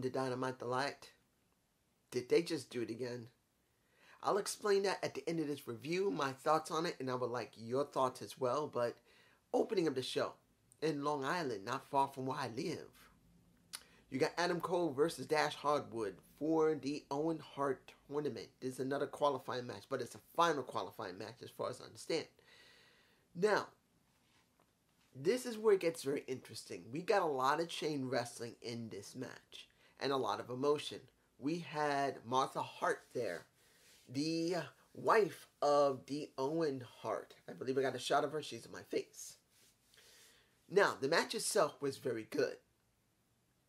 did Dynamite delight? Did they just do it again? I'll explain that at the end of this review, my thoughts on it, and I would like your thoughts as well. But opening of the show in Long Island, not far from where I live, you got Adam Cole versus Dash Hardwood for the Owen Hart tournament. This is another qualifying match, but it's a final qualifying match as far as I understand. Now, this is where it gets very interesting. We got a lot of chain wrestling in this match and a lot of emotion. We had Martha Hart there, the wife of the Owen Hart. I believe I got a shot of her. She's in my face. Now, the match itself was very good.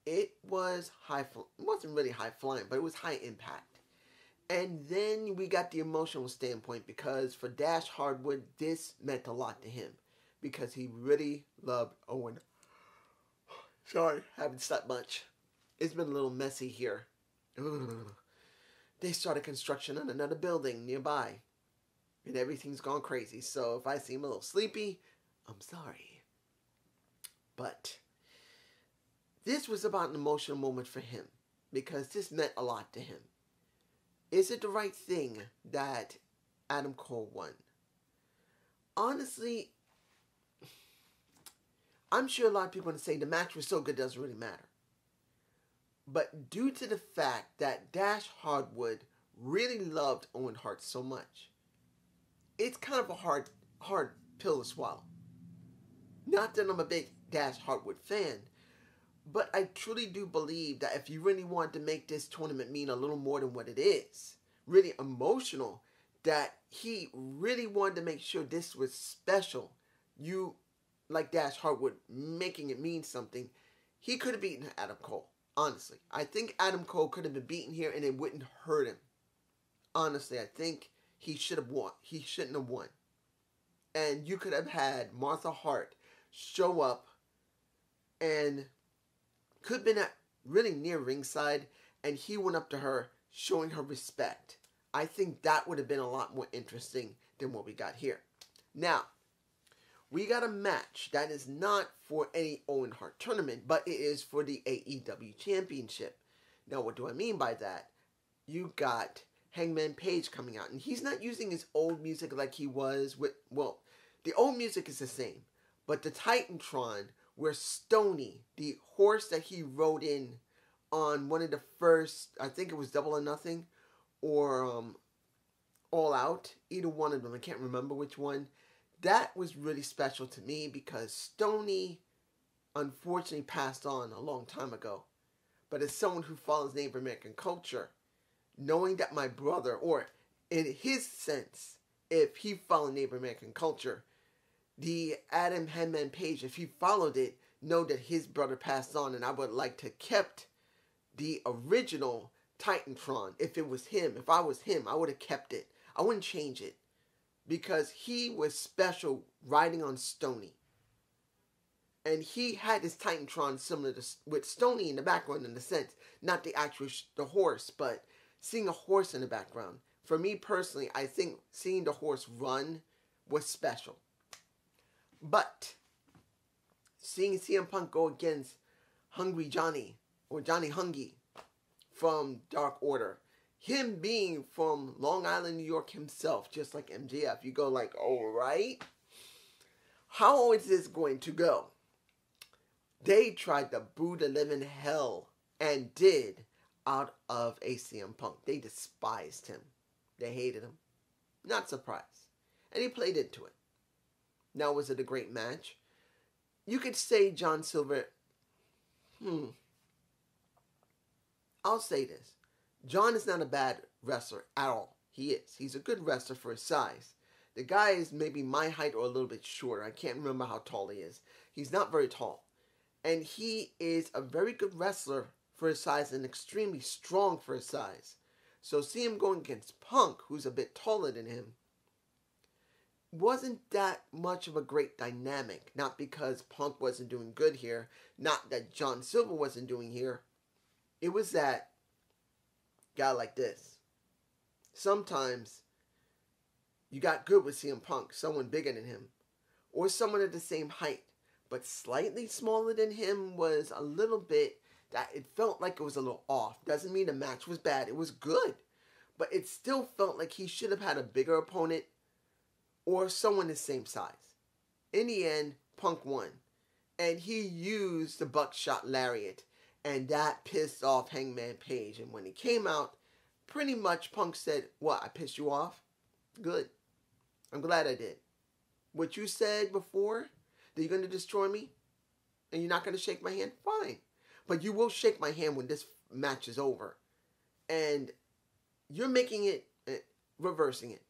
It was it wasn't really high flying, but it was high impact. And then we got the emotional standpoint because for Dash Hardwood, this meant a lot to him because he really loved Owen. Sorry, haven't slept much. It's been a little messy here. They started construction on another building nearby, and everything's gone crazy. So if I seem a little sleepy, I'm sorry. But this was about an emotional moment for him because this meant a lot to him. Is it the right thing that Adam Cole won? Honestly, I'm sure a lot of people are going to say the match was so good it doesn't really matter. But due to the fact that Dash Hardwood really loved Owen Hart so much, it's kind of a hard pill to swallow. Not that I'm a big Dash Hardwood fan, but I truly do believe that if you really wanted to make this tournament mean a little more than what it is, really emotional, that he really wanted to make sure this was special. You, like Dash Hardwood, making it mean something. He could have beaten Adam Cole, honestly. I think Adam Cole could have been beaten here and it wouldn't hurt him. Honestly, I think he should have won. He shouldn't have won. And you could have had Martha Hart show up and could have been at really near ringside, and he went up to her showing her respect. I think that would have been a lot more interesting than what we got here. Now, we got a match that is not for any Owen Hart tournament, but it is for the AEW Championship. Now, what do I mean by that? You got Hangman Page coming out, and he's not using his old music like he was with, well, the old music is the same, but the Titantron, where Stoney, the horse that he rode in on one of the first, I think it was Double or Nothing, or All Out, either one of them, I can't remember which one. That was really special to me because Stoney unfortunately passed on a long time ago. But as someone who follows Native American culture, knowing that my brother, or in his sense, if he followed Native American culture, the Adam Hangman Page, if he followed it, know that his brother passed on, and I would like to kept the original Titantron. If it was him, if I was him, I would have kept it. I wouldn't change it because he was special riding on Stoney, and he had his Titantron similar to with Stoney in the background in the sense, not the actual the horse, but seeing a horse in the background. For me personally, I think seeing the horse run was special. But seeing CM Punk go against Hungry Johnny, or Johnny Hungy from Dark Order, him being from Long Island, New York himself, just like MJF, you go like, alright, how is this going to go? They tried to boo the living hell, and did, out of a CM Punk. They despised him. They hated him. Not surprised. And he played into it. Now, was it a great match? You could say John Silver, I'll say this. John is not a bad wrestler at all. He is. He's a good wrestler for his size. The guy is maybe my height or a little bit shorter. I can't remember how tall he is. He's not very tall. And he is a very good wrestler for his size and extremely strong for his size. So see him going against Punk, who's a bit taller than him, wasn't that much of a great dynamic. Not because Punk wasn't doing good here. Not that John Silver wasn't doing here. It was that guy like this. Sometimes you got good with CM Punk, someone bigger than him, or someone at the same height, but slightly smaller than him was a little bit that it felt like it was a little off. Doesn't mean the match was bad. It was good. But it still felt like he should have had a bigger opponent or someone the same size. In the end, Punk won. And he used the buckshot lariat. And that pissed off Hangman Page. And when he came out, pretty much Punk said, "What, I pissed you off? Good. I'm glad I did. What you said before, that you're going to destroy me, and you're not going to shake my hand, fine. But you will shake my hand when this match is over." And you're making it, reversing it.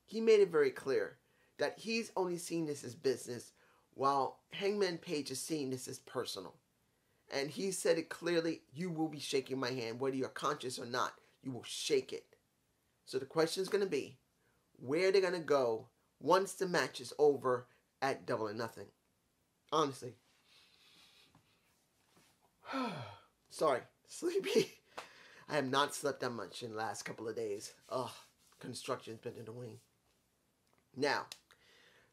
He made it very clear that he's only seeing this as business, while Hangman Page is seeing this as personal. And he said it clearly, "You will be shaking my hand, whether you're conscious or not. You will shake it." So the question is going to be, where they're going to go once the match is over at Double or Nothing. Honestly. Sorry, sleepy. I have not slept that much in the last couple of days. Ugh, construction's been annoying. Now,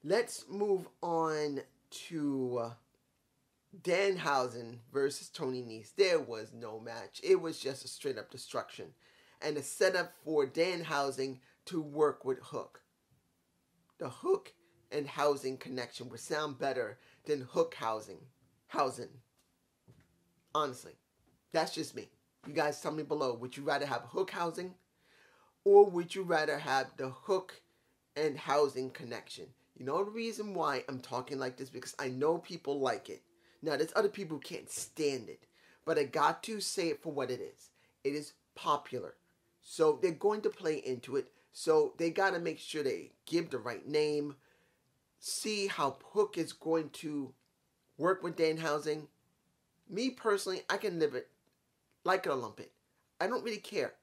let's move on to Danhausen versus Tony Nese. There was no match. It was just a straight up destruction. And a setup for Danhausen to work with Hook. The Hook and Housing connection would sound better than Hook Housing. Honestly, that's just me. You guys tell me below, would you rather have Hook Housing or would you rather have the Hook and Housing connection? You know the reason why I'm talking like this? Because I know people like it. Now, there's other people who can't stand it. But I got to say it for what it is. It is popular. So they're going to play into it. So they got to make sure they give the right name. See how Hook is going to work with Danhausen. Me personally, I can live it, like it or lump it. I don't really care.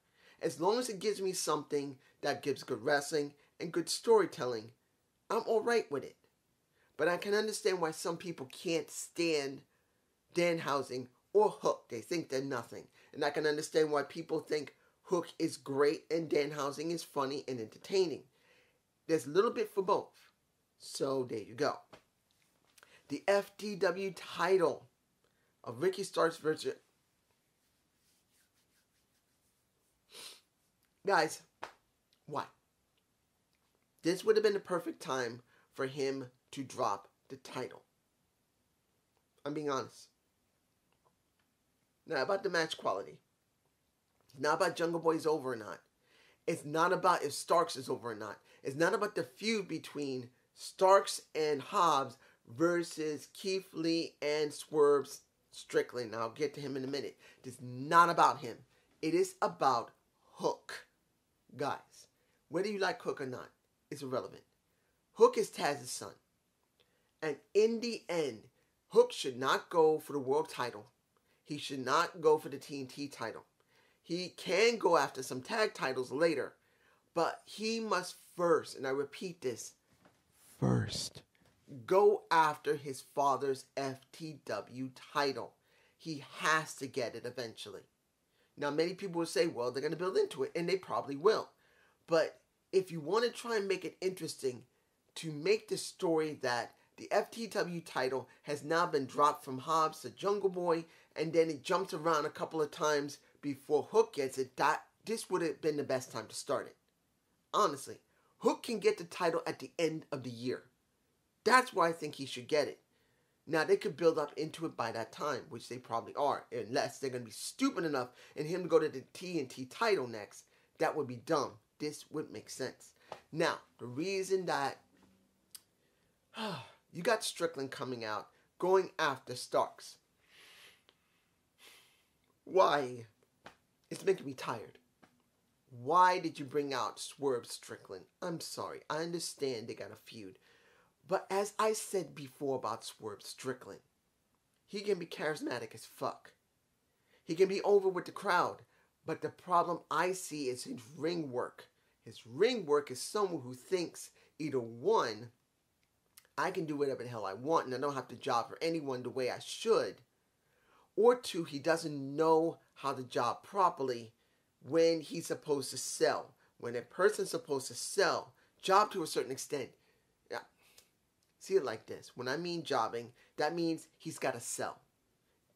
As long as it gives me something that gives good wrestling and good storytelling, I'm alright with it. But I can understand why some people can't stand Danhausen or Hook. They think they're nothing. And I can understand why people think Hook is great and Danhausen is funny and entertaining. There's a little bit for both. So there you go. The FTW title of Ricky Starks versus... Guys, why? This would have been the perfect time for him to drop the title. I'm being honest. Not about the match quality. It's not about Jungle Boy's over or not. It's not about if Starks is over or not. It's not about the feud between Starks and Hobbs versus Keith Lee and Swerve Strickland. I'll get to him in a minute. It's not about him. It is about Hook. Guys, whether you like Hook or not, it's irrelevant. Hook is Taz's son. And in the end, Hook should not go for the world title. He should not go for the TNT title. He can go after some tag titles later. But he must first, and I repeat this, first, go after his father's FTW title. He has to get it eventually. Now, many people will say, well, they're going to build into it, and they probably will. But if you want to try and make it interesting, to make the story that the FTW title has now been dropped from Hobbs to Jungle Boy, and then it jumps around a couple of times before Hook gets it, this would have been the best time to start it. Honestly, Hook can get the title at the end of the year. That's why I think he should get it. Now, they could build up into it by that time, which they probably are, unless they're going to be stupid enough and him to go to the TNT title next. That would be dumb. This would make sense. Now, the reason that you got Strickland coming out, going after Starks. Why? It's making me tired. Why did you bring out Swerve Strickland? I'm sorry. I understand they got a feud. But as I said before about Swerve Strickland, he can be charismatic as fuck. He can be over with the crowd. But the problem I see is his ring work. His ring work is someone who thinks either one, I can do whatever the hell I want and I don't have to job for anyone the way I should. Or two, he doesn't know how to job properly when he's supposed to sell. When a person's supposed to sell, job to a certain extent. See it like this. When I mean jobbing, that means he's got to sell.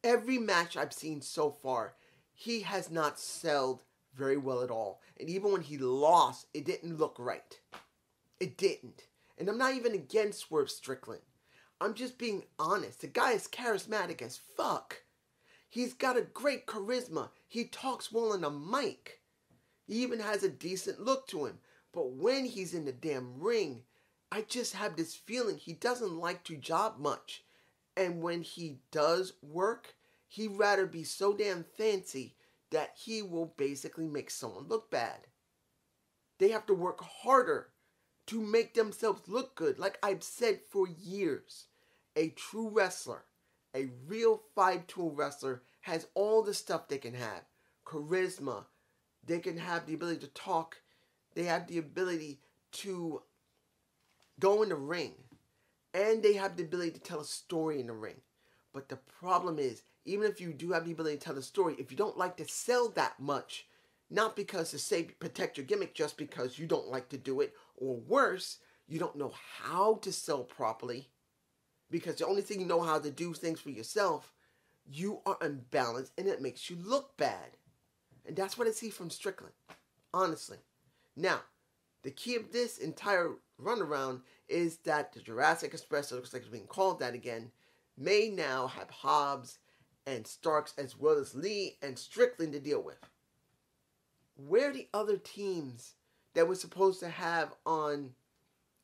Every match I've seen so far, he has not sold very well at all. And even when he lost, it didn't look right. It didn't. And I'm not even against Swerve Strickland. I'm just being honest. The guy is charismatic as fuck. He's got a great charisma. He talks well on a mic. He even has a decent look to him. But when he's in the damn ring, I just have this feeling he doesn't like to job much. And when he does work, he'd rather be so damn fancy that he will basically make someone look bad. They have to work harder to make themselves look good. Like I've said for years, a true wrestler, a real 5-tool wrestler has all the stuff they can have. Charisma. They can have the ability to talk. They have the ability to go in the ring. And they have the ability to tell a story in the ring. But the problem is, even if you do have the ability to tell a story, if you don't like to sell that much, not because to say protect your gimmick, just because you don't like to do it, or worse, you don't know how to sell properly, because the only thing you know how to do things for yourself, you are unbalanced and it makes you look bad. And that's what I see from Strickland, honestly. Now, the key of this entire runaround is that the Jurassic Express, it looks like it's being called that again, may now have Hobbs and Starks as well as Lee and Strickland to deal with. Where are the other teams that we're supposed to have on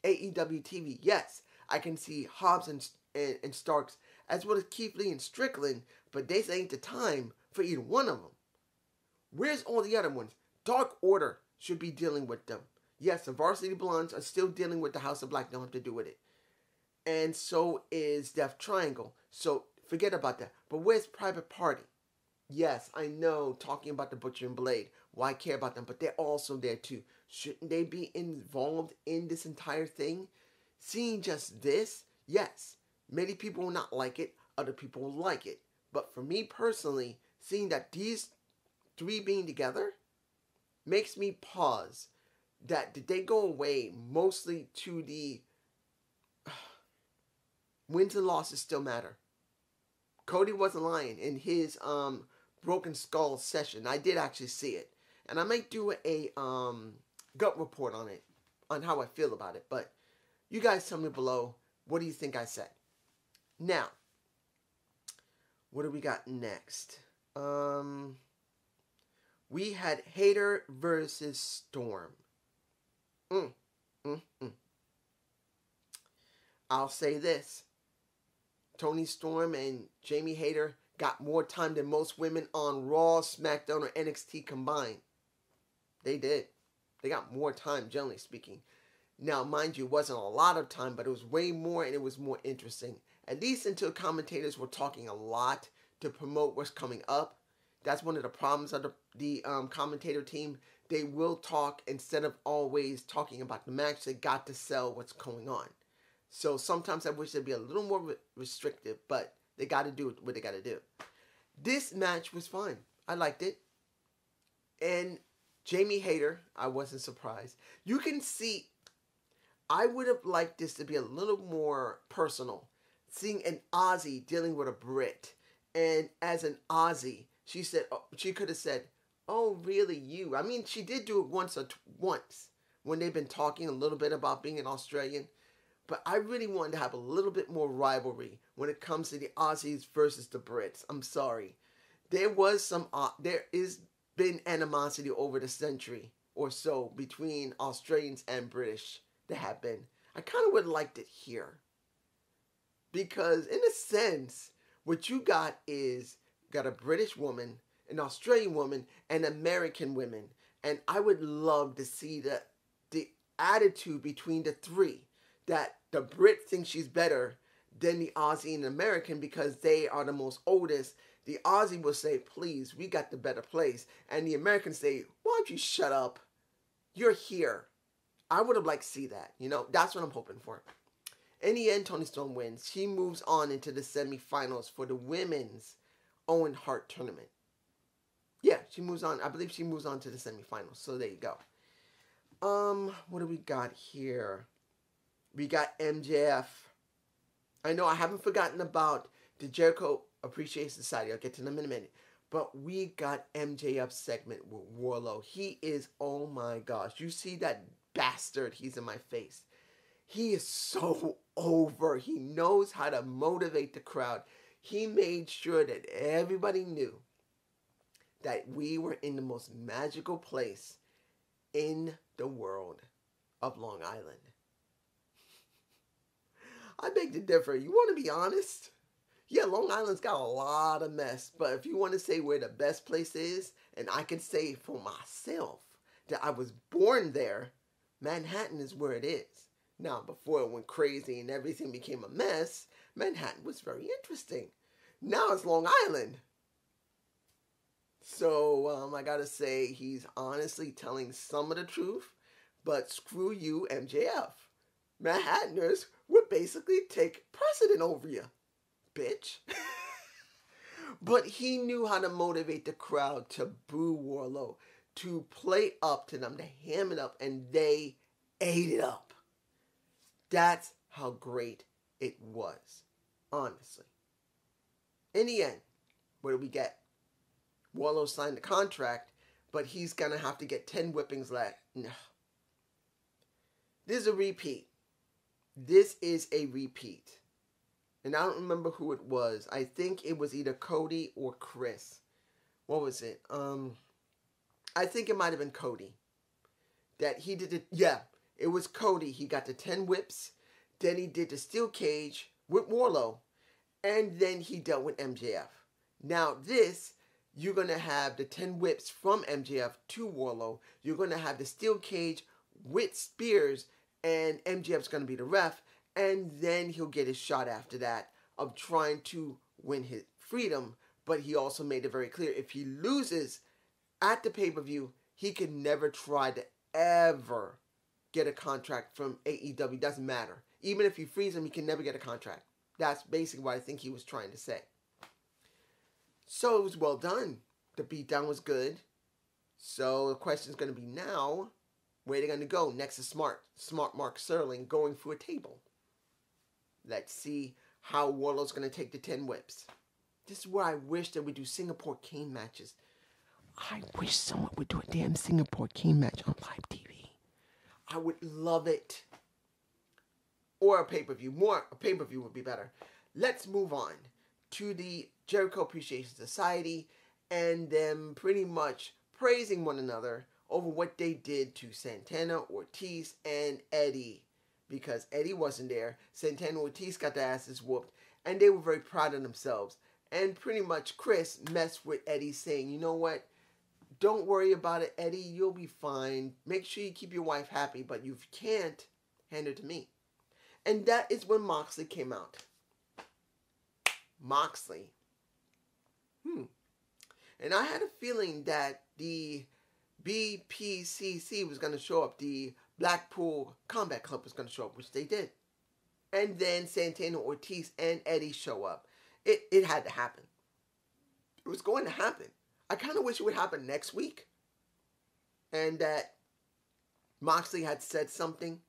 AEW TV? Yes, I can see Hobbs and Starks as well as Keith Lee and Strickland, but this ain't the time for either one of them. Where's all the other ones? Dark Order should be dealing with them. Yes, the Varsity Blondes are still dealing with the House of Black. Don't have to do with it. And so is Death Triangle. So forget about that. But where's Private Party? Yes, I know, talking about the Butcher and Blade. Why care about them? But they're also there too. Shouldn't they be involved in this entire thing? Seeing just this, yes, many people will not like it. Other people will like it. But for me personally, seeing that these three being together makes me pause. That did they go away mostly to the wins and losses still matter. Cody wasn't lying in his Broken Skull session. I did actually see it. And I might do a gut report on it, on how I feel about it. But you guys tell me below, what do you think I said? Now, what do we got next? We had Hayter versus Storm. I'll say this. Toni Storm and Jamie Hayter got more time than most women on Raw, SmackDown, or NXT combined. They did. They got more time, generally speaking. Now, mind you, it wasn't a lot of time, but it was way more and it was more interesting. At least until commentators were talking a lot to promote what's coming up. That's one of the problems of the commentator team. They will talk instead of always talking about the match. They got to sell what's going on. So sometimes I wish they'd be a little more restrictive, but they got to do what they got to do. This match was fine. I liked it. And Jamie Hayter, I wasn't surprised. You can see, I would have liked this to be a little more personal. Seeing an Aussie dealing with a Brit. And as an Aussie, she could have said, "Oh, really, you?" I mean, she did do it once when they've been talking a little bit about being an Australian. But I really wanted to have a little bit more rivalry when it comes to the Aussies versus the Brits. I'm sorry. There is been animosity over the century or so between Australians and British. There have been. I kind of would have liked it here. Because in a sense, what you got is, got a British woman, an Australian woman, and American women. And I would love to see the attitude between the three. That the Brit thinks she's better than the Aussie and American because they are the most oldest. The Aussie will say, "Please, we got the better place." And the Americans say, "Why don't you shut up? You're here." I would have liked to see that. You know, that's what I'm hoping for. In the end, Toni Storm wins. She moves on into the semifinals for the women's Owen Hart tournament. Yeah, she moves on. I believe she moves on to the semifinals. So there you go. What do we got here? We got MJF. I know I haven't forgotten about the Jericho Appreciation Society. I'll get to them in a minute. But we got MJF's segment with Warlow. He is, oh my gosh. You see that bastard? He's in my face. He is so over. He knows how to motivate the crowd. He made sure that everybody knew that we were in the most magical place in the world of Long Island. I beg to differ. You want to be honest? Yeah, Long Island's got a lot of mess, but if you want to say where the best place is, and I can say for myself that I was born there, Manhattan is where it is. Now, before it went crazy and everything became a mess, Manhattan was very interesting. Now it's Long Island. So, I gotta say, he's honestly telling some of the truth, but screw you, MJF. Manhattaners would basically take precedent over you, bitch. But he knew how to motivate the crowd to boo Warlow, to play up to them, to ham it up, and they ate it up. That's how great it was, honestly. In the end, what do we get? Warlow signed the contract, but he's going to have to get 10 whippings left. No. This is a repeat. This is a repeat. And I don't remember who it was. I think it was either Cody or Chris. What was it? I think it might have been Cody. That he did it. Yeah, it was Cody. He got the 10 whips. Then he did the steel cage with Warlow. And then he dealt with MJF. Now this, you're going to have the 10 whips from MJF to Warlow. You're going to have the steel cage with spears. And MJF's going to be the ref. And then he'll get his shot after that of trying to win his freedom. But he also made it very clear, if he loses at the pay-per-view, he can never try to ever get a contract from AEW. Doesn't matter. Even if you freeze him, he can never get a contract. That's basically what I think he was trying to say. So it was well done. The beatdown was good. So the question is going to be now, where are they going to go? Next is Smart Mark Sterling going for a table. Let's see how Warlow's going to take the 10 whips. This is where I wish that we do Singapore cane matches. I wish someone would do a damn Singapore cane match on live TV. I would love it. Or a pay-per-view. A pay-per-view would be better. Let's move on to the Jericho Appreciation Society and them pretty much praising one another over what they did to Santana, Ortiz, and Eddie. Because Eddie wasn't there, Santana and Ortiz got their asses whooped, and they were very proud of themselves. And pretty much Chris messed with Eddie, saying, you know what? Don't worry about it, Eddie. You'll be fine. Make sure you keep your wife happy, but you can't hand her to me. And that is when Moxley came out. Moxley. And I had a feeling that the BPCC was going to show up. The Blackpool Combat Club was going to show up, which they did. And then Santana, Ortiz, and Eddie show up. It had to happen. It was going to happen. I kind of wish it would happen next week. And that Moxley had said something.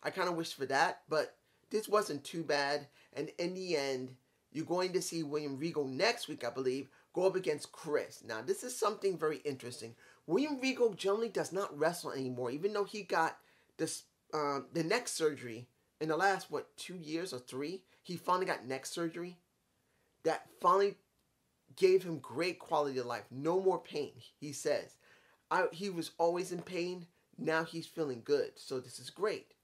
I kind of wished for that. But this wasn't too bad. And in the end, you're going to see William Regal next week, I believe, go up against Chris. Now, this is something very interesting. William Regal generally does not wrestle anymore, even though he got this the neck surgery in the last, 2 years or 3? He finally got neck surgery. That finally gave him great quality of life. No more pain, he says. He was always in pain. Now he's feeling good. So this is great.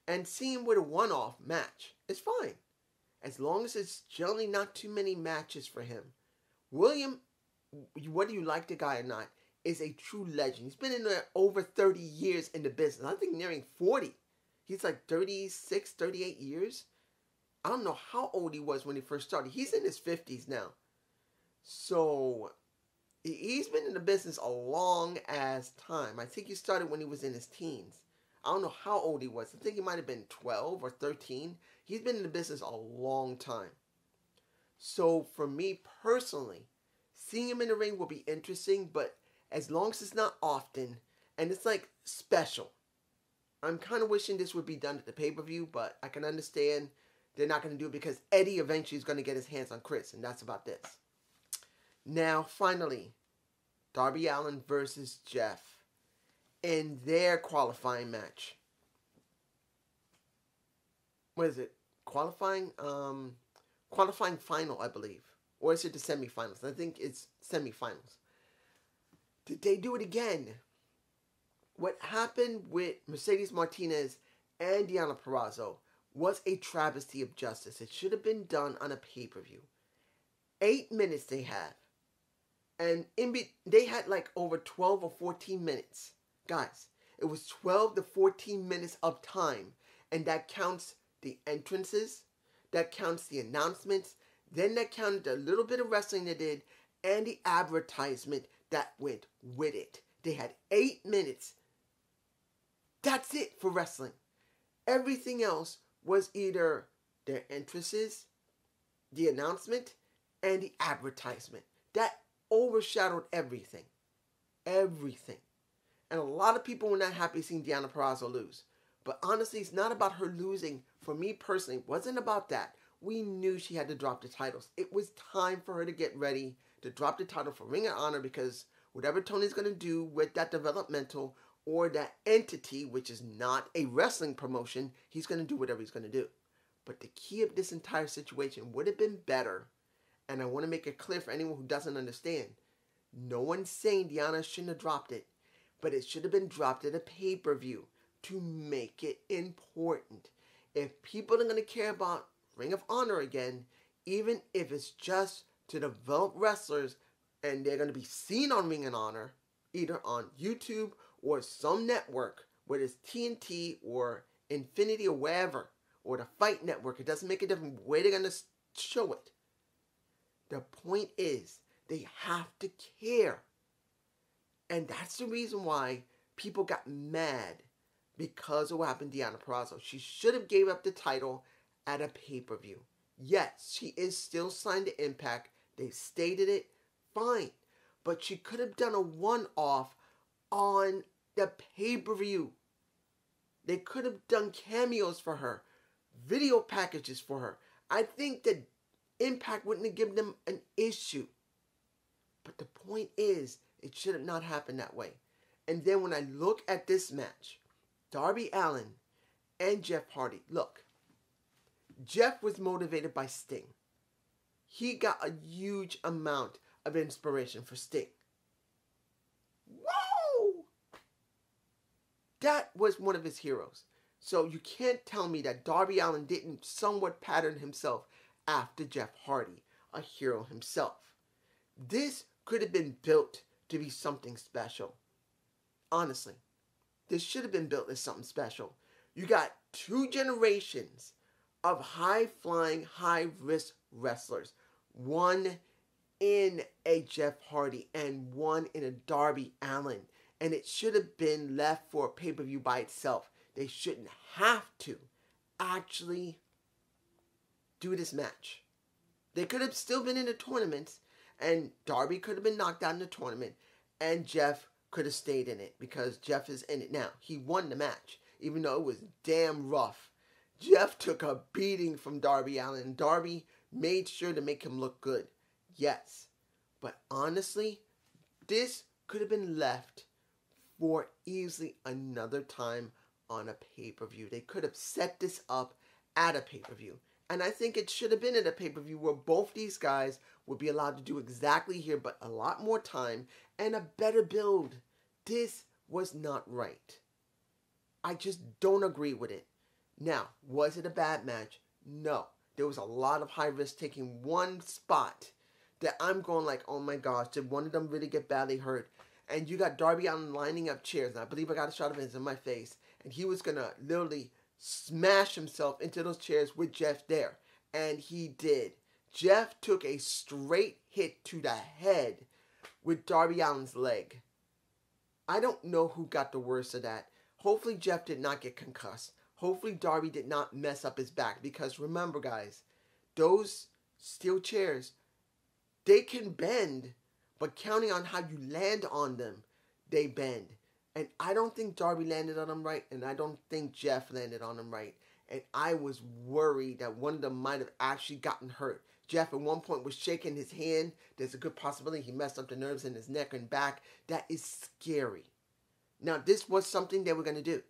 And seeing him with a one-off match is fine. As long as it's generally not too many matches for him. William, whether you like the guy or not, is a true legend. He's been in there over 30 years in the business. I think nearing 40. He's like 36, 38 years. I don't know how old he was when he first started. He's in his 50s now. So, he's been in the business a long ass time. I think he started when he was in his teens. I don't know how old he was. I think he might have been 12 or 13. He's been in the business a long time. So, for me personally, seeing him in the ring will be interesting, but as long as it's not often, and it's like special. I'm kind of wishing this would be done at the pay-per-view, but I can understand they're not going to do it because Eddie eventually is going to get his hands on Chris, and that's about this. Now, finally, Darby Allin versus Jeff in their qualifying match. What is it? Qualifying final, I believe. Or is it the semifinals? I think it's semifinals. Did they do it again? What happened with Mercedes Martinez and Deonna Purrazzo was a travesty of justice. It should have been done on a pay-per-view. 8 minutes they had. And they had like over 12 or 14 minutes. Guys, it was 12 to 14 minutes of time. And that counts the entrances. That counts the announcements. Then that counted the little bit of wrestling they did. And the advertisement that went with it. They had 8 minutes. That's it for wrestling. Everything else was either their entrances, the announcement, and the advertisement. That overshadowed everything. Everything. And a lot of people were not happy seeing Deonna Purrazzo lose. But honestly, it's not about her losing. For me personally, it wasn't about that. We knew she had to drop the titles. It was time for her to get ready to drop the title for Ring of Honor, because whatever Tony's going to do with that developmental or that entity, which is not a wrestling promotion, he's going to do whatever he's going to do. But the key of this entire situation would have been better, and I want to make it clear for anyone who doesn't understand. No one's saying Deonna shouldn't have dropped it, but it should have been dropped at a pay-per-view to make it important. If people are going to care about Ring of Honor again, even if it's just to develop wrestlers and they're going to be seen on Ring of Honor, either on YouTube or some network, whether it's TNT or Infinity or wherever, or the Fight Network, it doesn't make a difference where they're going to show it. The point is, they have to care. And that's the reason why people got mad, because of what happened to Deonna Purrazzo. She should have gave up the title at a pay-per-view. Yes, she is still signed to Impact. They stated it. Fine. But she could have done a one-off on the pay-per-view. They could have done cameos for her. Video packages for her. I think that Impact wouldn't have given them an issue. But the point is, it should have not happened that way. And then when I look at this match, Darby Allin and Jeff Hardy. Look, Jeff was motivated by Sting. He got a huge amount of inspiration for Sting. Whoa! That was one of his heroes. So you can't tell me that Darby Allin didn't somewhat pattern himself after Jeff Hardy, a hero himself. This could have been built to be something special. Honestly, this should have been built as something special. You got 2 generations of high-flying, high-risk wrestlers. One in a Jeff Hardy and one in a Darby Allin. And it should have been left for a pay-per-view by itself. They shouldn't have to actually do this match. They could have still been in the tournaments, and Darby could have been knocked out in the tournament, and Jeff could have stayed in it, because Jeff is in it now. He won the match, even though it was damn rough. Jeff took a beating from Darby Allin, and Darby made sure to make him look good. Yes. But honestly, this could have been left for easily another time on a pay-per-view. They could have set this up at a pay-per-view. And I think it should have been at a pay-per-view where both these guys would be allowed to do exactly here, but a lot more time and a better build. This was not right. I just don't agree with it. Now, was it a bad match? No. There was a lot of high risk taking one spot that I'm going like, oh my gosh, did one of them really get badly hurt? And you got Darby Allin lining up chairs, and I believe I got a shot of his in my face, and he was going to literally smash himself into those chairs with Jeff there. And he did. Jeff took a straight hit to the head with Darby Allin's leg. I don't know who got the worst of that. Hopefully Jeff did not get concussed. Hopefully Darby did not mess up his back. Because remember, guys, those steel chairs, they can bend. But counting on how you land on them, they bend. And I don't think Darby landed on them right. And I don't think Jeff landed on them right. and I was worried that one of them might have actually gotten hurt. Jeff at one point was shaking his hand. There's a good possibility he messed up the nerves in his neck and back. That is scary. Now, this was something they were going to do.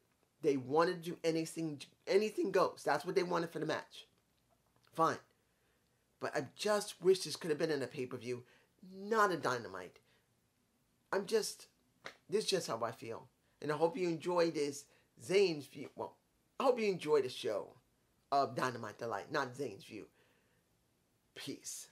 They wanted to do anything goes. That's what they wanted for the match. Fine. But I just wish this could have been in a pay-per-view, not a Dynamite. This is just how I feel. And I hope you enjoy this Zane's view. Well, I hope you enjoy the show of Dynamite Delight, not Zane's view. Peace.